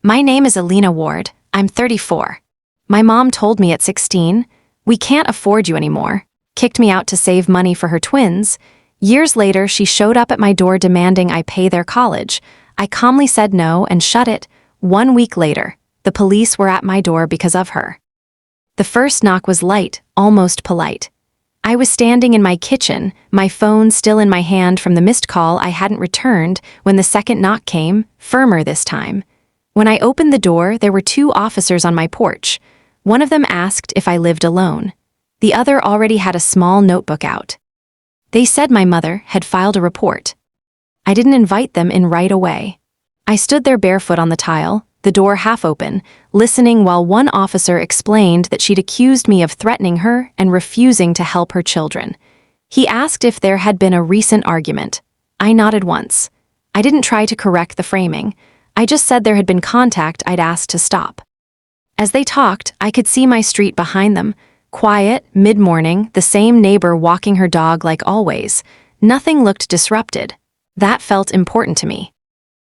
My name is Alina Ward. I'm 34. My mom told me at 16, "We can't afford you anymore," kicked me out to save money for her twins. Years later, she showed up at my door demanding I pay their college. I calmly said no and shut it. 1 week later, the police were at my door because of her. The first knock was light, almost polite. I was standing in my kitchen, my phone still in my hand from the missed call I hadn't returned, when the second knock came, firmer this time. When I opened the door, there were 2 officers on my porch. One of them asked if I lived alone. The other already had a small notebook out. They said my mother had filed a report. I didn't invite them in right away. I stood there barefoot on the tile, the door half open, listening while one officer explained that she'd accused me of threatening her and refusing to help her children. He asked if there had been a recent argument. I nodded once. I didn't try to correct the framing. I just said there had been contact I'd asked to stop. As they talked, I could see my street behind them. Quiet, mid-morning, the same neighbor walking her dog like always. Nothing looked disrupted. That felt important to me.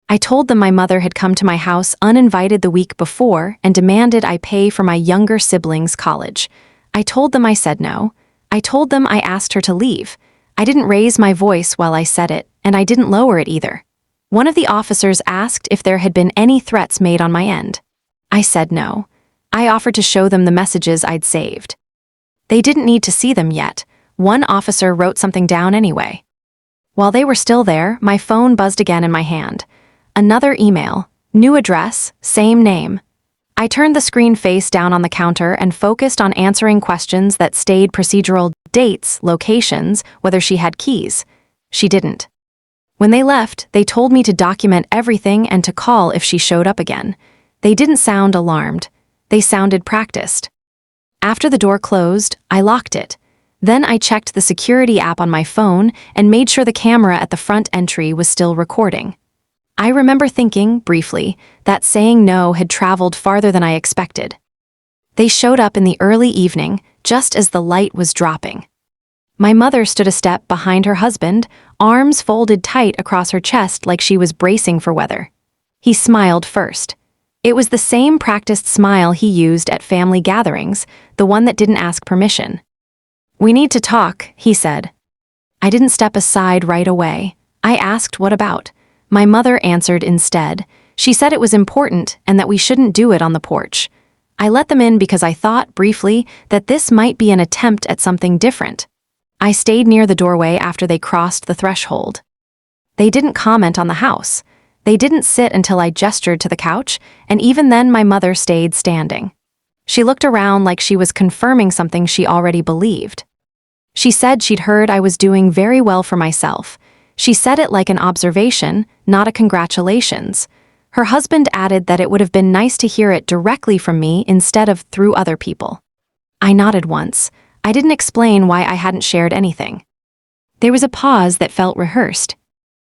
I told them my mother had come to my house uninvited the week before and demanded I pay for my younger siblings' college. I told them I said no. I told them I asked her to leave. I didn't raise my voice while I said it, and I didn't lower it either. One of the officers asked if there had been any threats made on my end. I said no. I offered to show them the messages I'd saved. They didn't need to see them yet. One officer wrote something down anyway. While they were still there, my phone buzzed again in my hand. Another email, new address, same name. I turned the screen face down on the counter and focused on answering questions that stayed procedural: dates, locations, whether she had keys. She didn't. When they left, they told me to document everything and to call if she showed up again. They didn't sound alarmed. They sounded practiced. After the door closed, I locked it. Then I checked the security app on my phone and made sure the camera at the front entry was still recording. I remember thinking, briefly, that saying no had traveled farther than I expected. They showed up in the early evening, just as the light was dropping. My mother stood a step behind her husband, arms folded tight across her chest like she was bracing for weather. He smiled first. It was the same practiced smile he used at family gatherings, the one that didn't ask permission. "We need to talk," he said. I didn't step aside right away. I asked what about. My mother answered instead. She said it was important and that we shouldn't do it on the porch. I let them in because I thought, briefly, that this might be an attempt at something different. I stayed near the doorway after they crossed the threshold. They didn't comment on the house. They didn't sit until I gestured to the couch, and even then my mother stayed standing. She looked around like she was confirming something she already believed. She said she'd heard I was doing very well for myself. She said it like an observation, not a congratulations. Her husband added that it would have been nice to hear it directly from me instead of through other people. I nodded once. I didn't explain why I hadn't shared anything. There was a pause that felt rehearsed.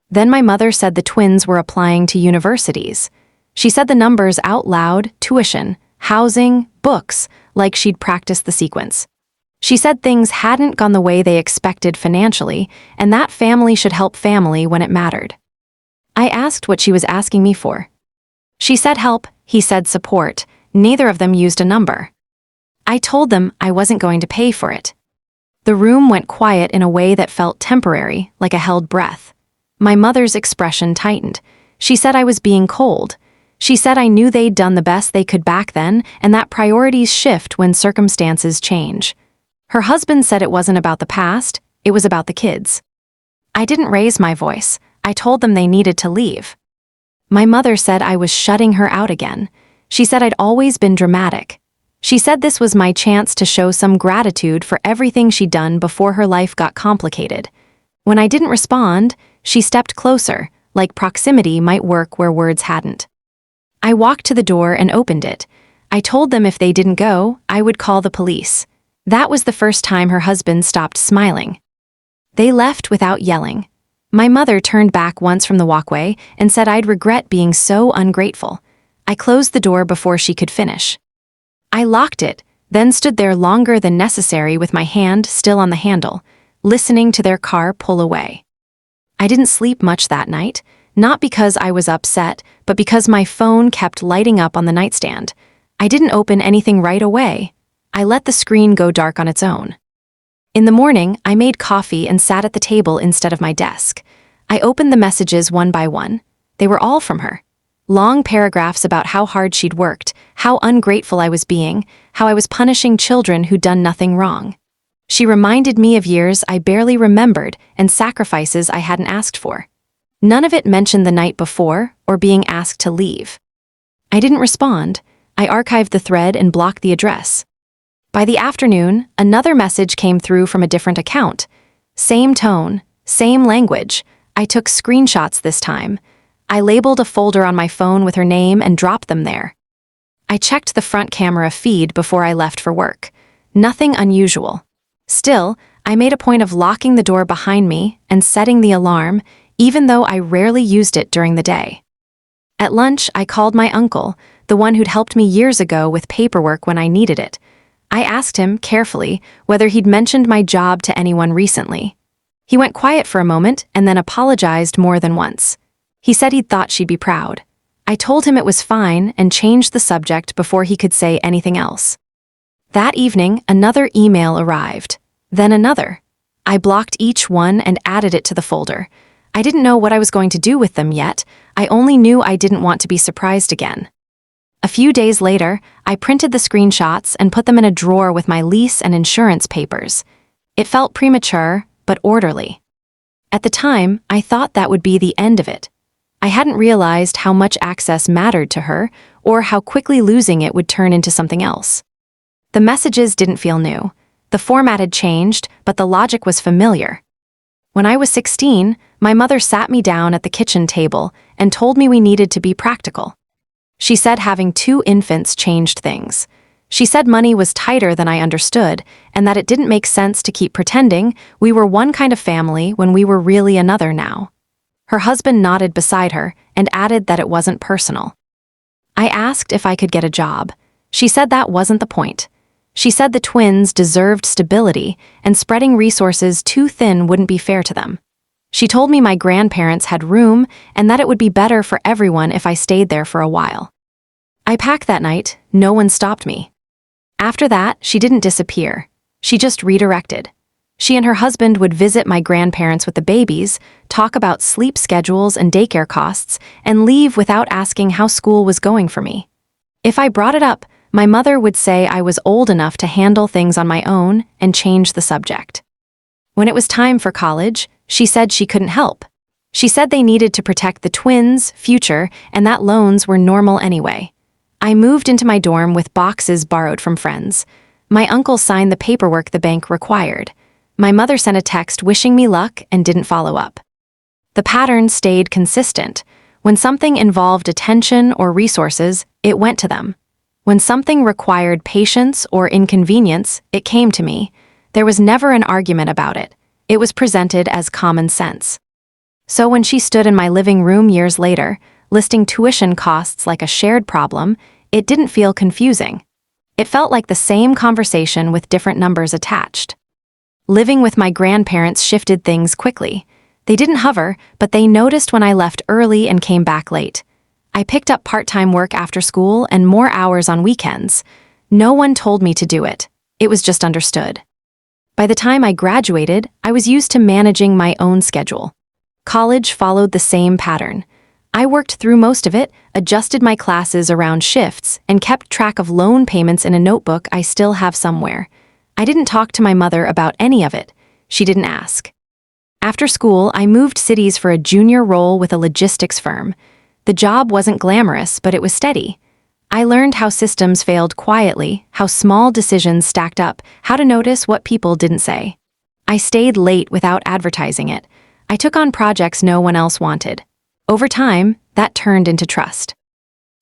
Then my mother said the twins were applying to universities. She said the numbers out loud: tuition, housing, books, like she'd practiced the sequence. She said things hadn't gone the way they expected financially, and that family should help family when it mattered. I asked what she was asking me for. She said help, he said support. Neither of them used a number. I told them I wasn't going to pay for it. The room went quiet in a way that felt temporary, like a held breath. My mother's expression tightened. She said I was being cold. She said I knew they'd done the best they could back then, and that priorities shift when circumstances change. Her husband said it wasn't about the past, it was about the kids. I didn't raise my voice. I told them they needed to leave. My mother said I was shutting her out again. She said I'd always been dramatic. She said this was my chance to show some gratitude for everything she'd done before her life got complicated. When I didn't respond, she stepped closer, like proximity might work where words hadn't. I walked to the door and opened it. I told them if they didn't go, I would call the police. That was the first time her husband stopped smiling. They left without yelling. My mother turned back once from the walkway and said I'd regret being so ungrateful. I closed the door before she could finish. I locked it, then stood there longer than necessary with my hand still on the handle, listening to their car pull away. I didn't sleep much that night. not because I was upset, but because my phone kept lighting up on the nightstand. I didn't open anything right away. I let the screen go dark on its own. In the morning, I made coffee and sat at the table instead of my desk. I opened the messages one by one. They were all from her. Long paragraphs about how hard she'd worked, how ungrateful I was being, how I was punishing children who'd done nothing wrong. She reminded me of years I barely remembered and sacrifices I hadn't asked for. None of it mentioned the night before or being asked to leave. I didn't respond. I archived the thread and blocked the address. By the afternoon, another message came through from a different account. Same tone, same language. I took screenshots this time. I labeled a folder on my phone with her name and dropped them there. I checked the front camera feed before I left for work. Nothing unusual. Still, I made a point of locking the door behind me and setting the alarm, even though I rarely used it during the day. At lunch, I called my uncle, the one who'd helped me years ago with paperwork when I needed it. I asked him, carefully, whether he'd mentioned my job to anyone recently. He went quiet for a moment and then apologized more than once. He said he'd thought she'd be proud. I told him it was fine and changed the subject before he could say anything else. That evening, another email arrived. Then another. I blocked each one and added it to the folder. I didn't know what I was going to do with them yet. I only knew I didn't want to be surprised again. A few days later, I printed the screenshots and put them in a drawer with my lease and insurance papers. It felt premature, but orderly. At the time, I thought that would be the end of it. I hadn't realized how much access mattered to her, or how quickly losing it would turn into something else. The messages didn't feel new. The format had changed, but the logic was familiar. When I was 16, my mother sat me down at the kitchen table and told me we needed to be practical. She said having 2 infants changed things. She said money was tighter than I understood, and that it didn't make sense to keep pretending we were one kind of family when we were really another now. Her husband nodded beside her and added that it wasn't personal. I asked if I could get a job. She said that wasn't the point. She said the twins deserved stability, and spreading resources too thin wouldn't be fair to them. She told me my grandparents had room and that it would be better for everyone if I stayed there for a while. I packed that night. No one stopped me. After that, she didn't disappear. She just redirected. She and her husband would visit my grandparents with the babies, talk about sleep schedules and daycare costs, and leave without asking how school was going for me. If I brought it up, my mother would say I was old enough to handle things on my own and change the subject. When it was time for college, she said she couldn't help. She said they needed to protect the twins' future and that loans were normal anyway. I moved into my dorm with boxes borrowed from friends. My uncle signed the paperwork the bank required. My mother sent a text wishing me luck and didn't follow up. The pattern stayed consistent. When something involved attention or resources, it went to them. When something required patience or inconvenience, it came to me. There was never an argument about it. It was presented as common sense. So when she stood in my living room years later, listing tuition costs like a shared problem, it didn't feel confusing. It felt like the same conversation with different numbers attached. Living with my grandparents shifted things quickly. They didn't hover, but they noticed when I left early and came back late. I picked up part-time work after school and more hours on weekends. No one told me to do it. It was just understood. By the time I graduated, I was used to managing my own schedule. College followed the same pattern. I worked through most of it, adjusted my classes around shifts, and kept track of loan payments in a notebook I still have somewhere. I didn't talk to my mother about any of it. She didn't ask. After school, I moved cities for a junior role with a logistics firm. The job wasn't glamorous, but it was steady. I learned how systems failed quietly, how small decisions stacked up, how to notice what people didn't say. I stayed late without advertising it. I took on projects no one else wanted. Over time, that turned into trust.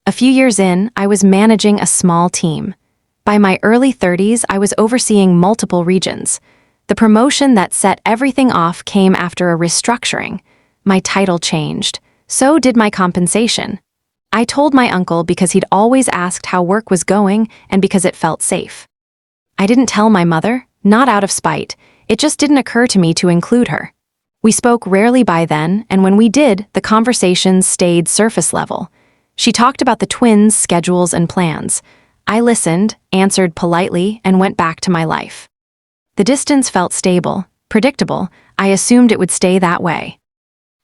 A few years in, I was managing a small team. By my early 30s, I was overseeing multiple regions. The promotion that set everything off came after a restructuring. My title changed. So did my compensation. I told my uncle because he'd always asked how work was going and because it felt safe. I didn't tell my mother, not out of spite. It just didn't occur to me to include her. We spoke rarely by then, and when we did, the conversations stayed surface level. She talked about the twins' schedules and plans. I listened, answered politely, and went back to my life. The distance felt stable, predictable. I assumed it would stay that way.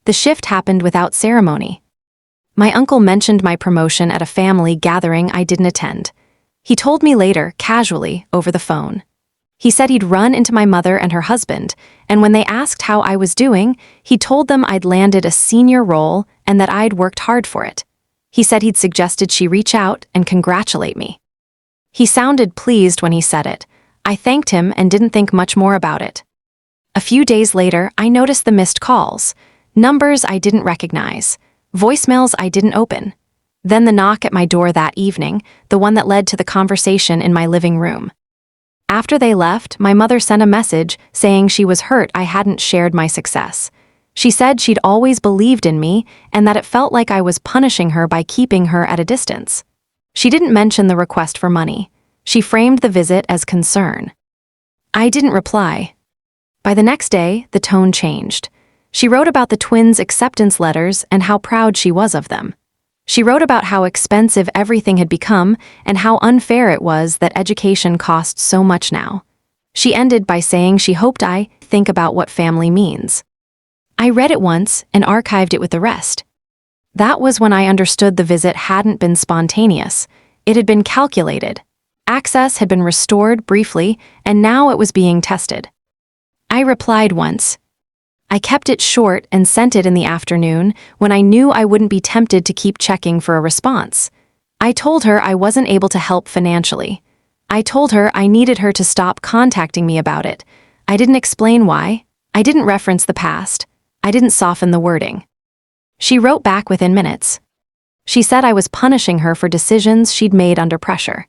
The shift happened without ceremony. My uncle mentioned my promotion at a family gathering I didn't attend. He told me later, casually, over the phone. He said he'd run into my mother and her husband, and when they asked how I was doing, he told them I'd landed a senior role and that I'd worked hard for it. He said he'd suggested she reach out and congratulate me. He sounded pleased when he said it. I thanked him and didn't think much more about it. A few days later, I noticed the missed calls, numbers I didn't recognize, voicemails I didn't open. Then the knock at my door that evening, the one that led to the conversation in my living room. After they left, my mother sent a message saying she was hurt I hadn't shared my success. She said she'd always believed in me and that it felt like I was punishing her by keeping her at a distance. She didn't mention the request for money. She framed the visit as concern. I didn't reply. By the next day, the tone changed. She wrote about the twins' acceptance letters and how proud she was of them. She wrote about how expensive everything had become and how unfair it was that education costs so much now. She ended by saying she hoped I think about what family means. I read it once and archived it with the rest. That was when I understood the visit hadn't been spontaneous. It had been calculated. Access had been restored briefly, and now it was being tested. I replied once. I kept it short and sent it in the afternoon when I knew I wouldn't be tempted to keep checking for a response. I told her I wasn't able to help financially. I told her I needed her to stop contacting me about it. I didn't explain why. I didn't reference the past. I didn't soften the wording. She wrote back within minutes. She said I was punishing her for decisions she'd made under pressure.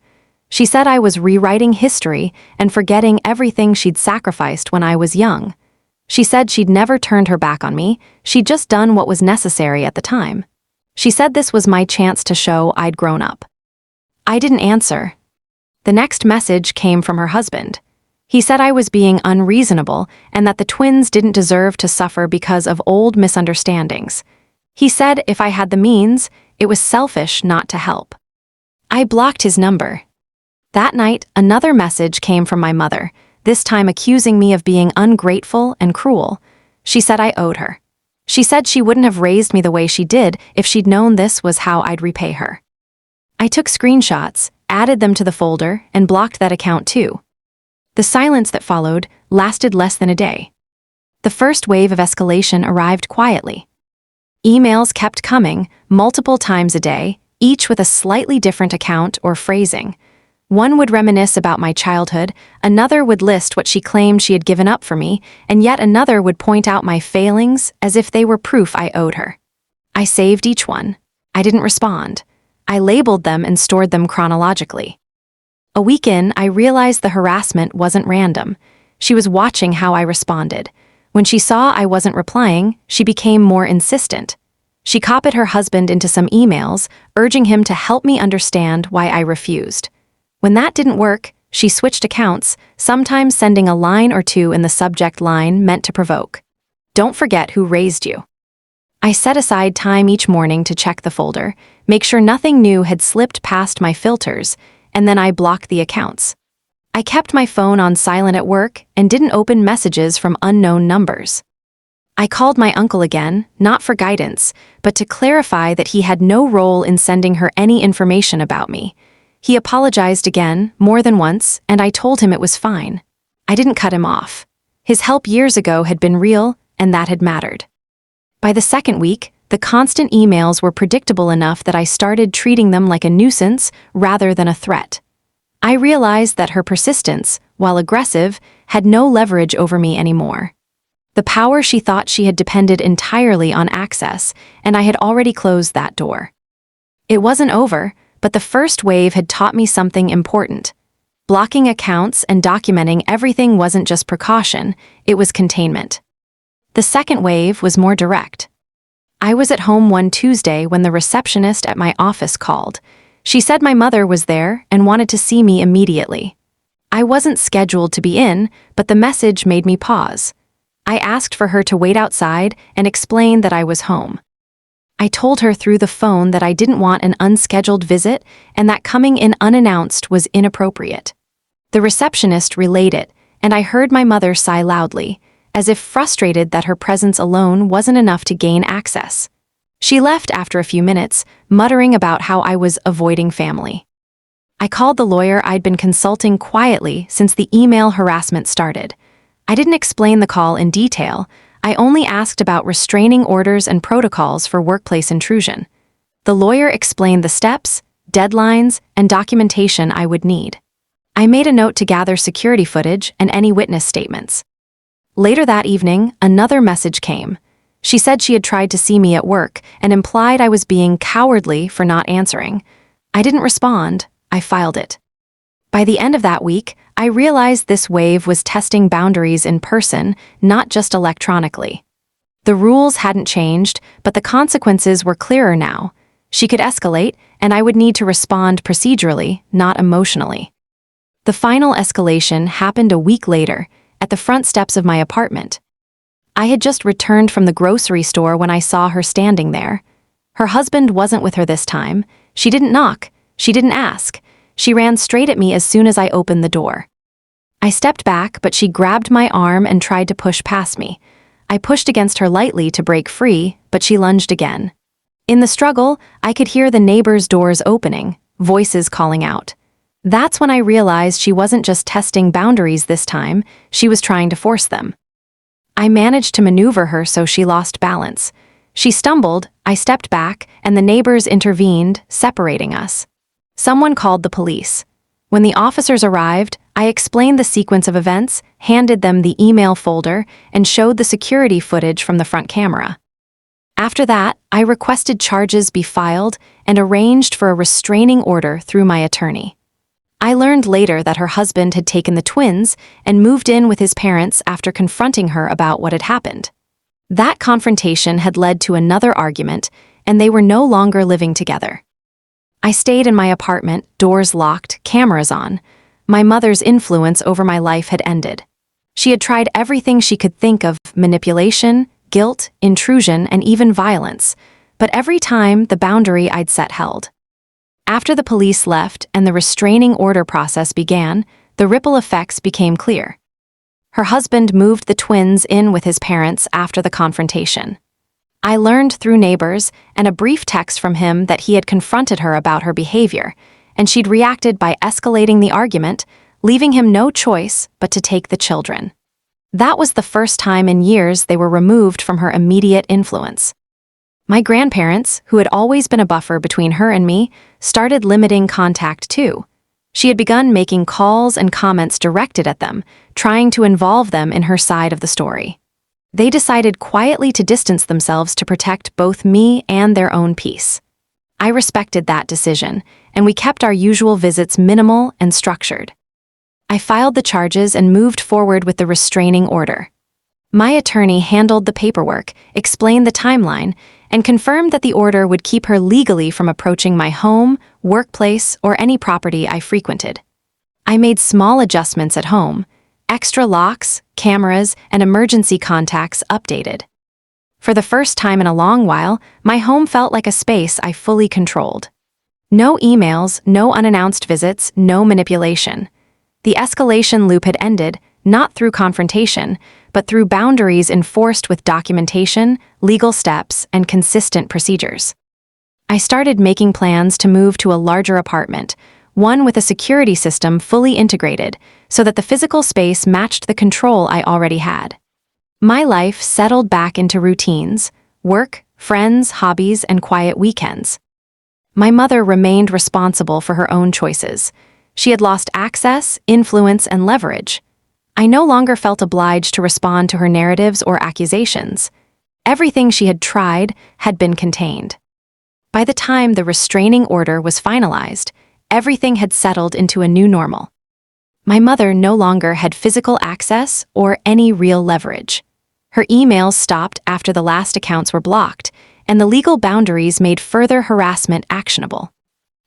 She said I was rewriting history and forgetting everything she'd sacrificed when I was young. She said she'd never turned her back on me, she'd just done what was necessary at the time. She said this was my chance to show I'd grown up. I didn't answer. The next message came from her husband. He said I was being unreasonable and that the twins didn't deserve to suffer because of old misunderstandings. He said if I had the means, it was selfish not to help. I blocked his number. That night, another message came from my mother, this time accusing me of being ungrateful and cruel. She said I owed her. She said she wouldn't have raised me the way she did if she'd known this was how I'd repay her. I took screenshots, added them to the folder, and blocked that account too. The silence that followed lasted less than a day. The first wave of escalation arrived quietly. Emails kept coming, multiple times a day, each with a slightly different account or phrasing. One would reminisce about my childhood, another would list what she claimed she had given up for me, and yet another would point out my failings as if they were proof I owed her. I saved each one. I didn't respond. I labeled them and stored them chronologically. A week in, I realized the harassment wasn't random. She was watching how I responded. When she saw I wasn't replying, she became more insistent. She copied her husband into some emails, urging him to help me understand why I refused. When that didn't work, she switched accounts, sometimes sending a line or two in the subject line meant to provoke. Don't forget who raised you. I set aside time each morning to check the folder, make sure nothing new had slipped past my filters, and then I blocked the accounts. I kept my phone on silent at work and didn't open messages from unknown numbers. I called my uncle again, not for guidance, but to clarify that he had no role in sending her any information about me. He apologized again, more than once, and I told him it was fine. I didn't cut him off. His help years ago had been real, and that had mattered. By the second week, the constant emails were predictable enough that I started treating them like a nuisance rather than a threat. I realized that her persistence, while aggressive, had no leverage over me anymore. The power she thought she had depended entirely on access, and I had already closed that door. It wasn't over, but the first wave had taught me something important. Blocking accounts and documenting everything wasn't just precaution, it was containment. The second wave was more direct. I was at home one Tuesday when the receptionist at my office called. She said my mother was there and wanted to see me immediately. I wasn't scheduled to be in, but the message made me pause. I asked for her to wait outside and explain that I was home. I told her through the phone that I didn't want an unscheduled visit and that coming in unannounced was inappropriate. The receptionist relayed it, and I heard my mother sigh loudly, as if frustrated that her presence alone wasn't enough to gain access. She left after a few minutes, muttering about how I was avoiding family. I called the lawyer I'd been consulting quietly since the email harassment started. I didn't explain the call in detail. I only asked about restraining orders and protocols for workplace intrusion. The lawyer explained the steps, deadlines, and documentation I would need. I made a note to gather security footage and any witness statements. Later that evening, another message came. She said she had tried to see me at work and implied I was being cowardly for not answering. I didn't respond. I filed it. By the end of that week, I realized this wave was testing boundaries in person, not just electronically. The rules hadn't changed, but the consequences were clearer now. She could escalate, and I would need to respond procedurally, not emotionally. The final escalation happened a week later, at the front steps of my apartment. I had just returned from the grocery store when I saw her standing there. Her husband wasn't with her this time. She didn't knock. She didn't ask. She ran straight at me as soon as I opened the door. I stepped back, but she grabbed my arm and tried to push past me. I pushed against her lightly to break free, but she lunged again. In the struggle, I could hear the neighbors' doors opening, voices calling out. That's when I realized she wasn't just testing boundaries this time, she was trying to force them. I managed to maneuver her so she lost balance. She stumbled, I stepped back, and the neighbors intervened, separating us. Someone called the police. When the officers arrived, I explained the sequence of events, handed them the email folder, and showed the security footage from the front camera. After that, I requested charges be filed and arranged for a restraining order through my attorney. I learned later that her husband had taken the twins and moved in with his parents after confronting her about what had happened. That confrontation had led to another argument, and they were no longer living together. I stayed in my apartment, doors locked, cameras on. My mother's influence over my life had ended. She had tried everything she could think of: manipulation, guilt, intrusion, and even violence, but every time the boundary I'd set held. After the police left and the restraining order process began, the ripple effects became clear. Her husband moved the twins in with his parents after the confrontation. I learned through neighbors and a brief text from him that he had confronted her about her behavior, and she'd reacted by escalating the argument, leaving him no choice but to take the children. That was the first time in years they were removed from her immediate influence. My grandparents, who had always been a buffer between her and me, started limiting contact too. She had begun making calls and comments directed at them, trying to involve them in her side of the story. They decided quietly to distance themselves to protect both me and their own peace. I respected that decision, and we kept our usual visits minimal and structured. I filed the charges and moved forward with the restraining order. My attorney handled the paperwork, explained the timeline, and confirmed that the order would keep her legally from approaching my home, workplace, or any property I frequented. I made small adjustments at home: extra locks, cameras, and emergency contacts updated. For the first time in a long while, my home felt like a space I fully controlled. No emails, no unannounced visits, no manipulation. The escalation loop had ended, not through confrontation, but through boundaries enforced with documentation, legal steps, and consistent procedures. I started making plans to move to a larger apartment, one with a security system fully integrated, so that the physical space matched the control I already had. My life settled back into routines: work, friends, hobbies, and quiet weekends. My mother remained responsible for her own choices. She had lost access, influence, and leverage. I no longer felt obliged to respond to her narratives or accusations. Everything she had tried had been contained. By the time the restraining order was finalized, everything had settled into a new normal. My mother no longer had physical access or any real leverage. Her emails stopped after the last accounts were blocked, and the legal boundaries made further harassment actionable.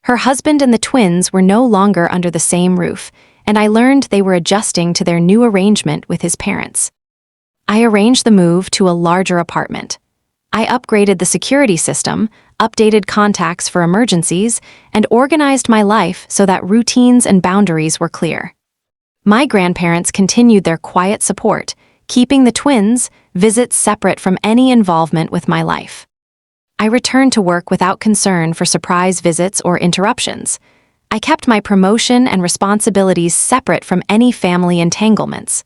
Her husband and the twins were no longer under the same roof, and I learned they were adjusting to their new arrangement with his parents. I arranged the move to a larger apartment. I upgraded the security system, updated contacts for emergencies, and organized my life so that routines and boundaries were clear. My grandparents continued their quiet support, keeping the twins' visits separate from any involvement with my life. I returned to work without concern for surprise visits or interruptions. I kept my promotion and responsibilities separate from any family entanglements.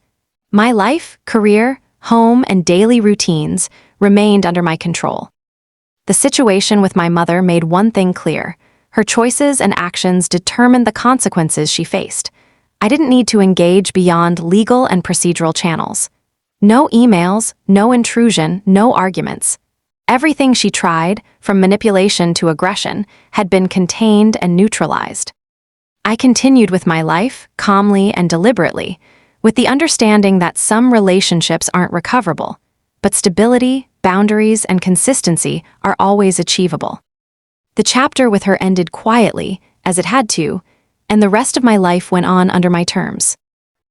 My life, career, home, and daily routines remained under my control. The situation with my mother made one thing clear: her choices and actions determined the consequences she faced. I didn't need to engage beyond legal and procedural channels. No emails, no intrusion, no arguments. Everything she tried, from manipulation to aggression, had been contained and neutralized. I continued with my life, calmly and deliberately, with the understanding that some relationships aren't recoverable, but stability, boundaries, and consistency are always achievable. The chapter with her ended quietly, as it had to, and the rest of my life went on under my terms.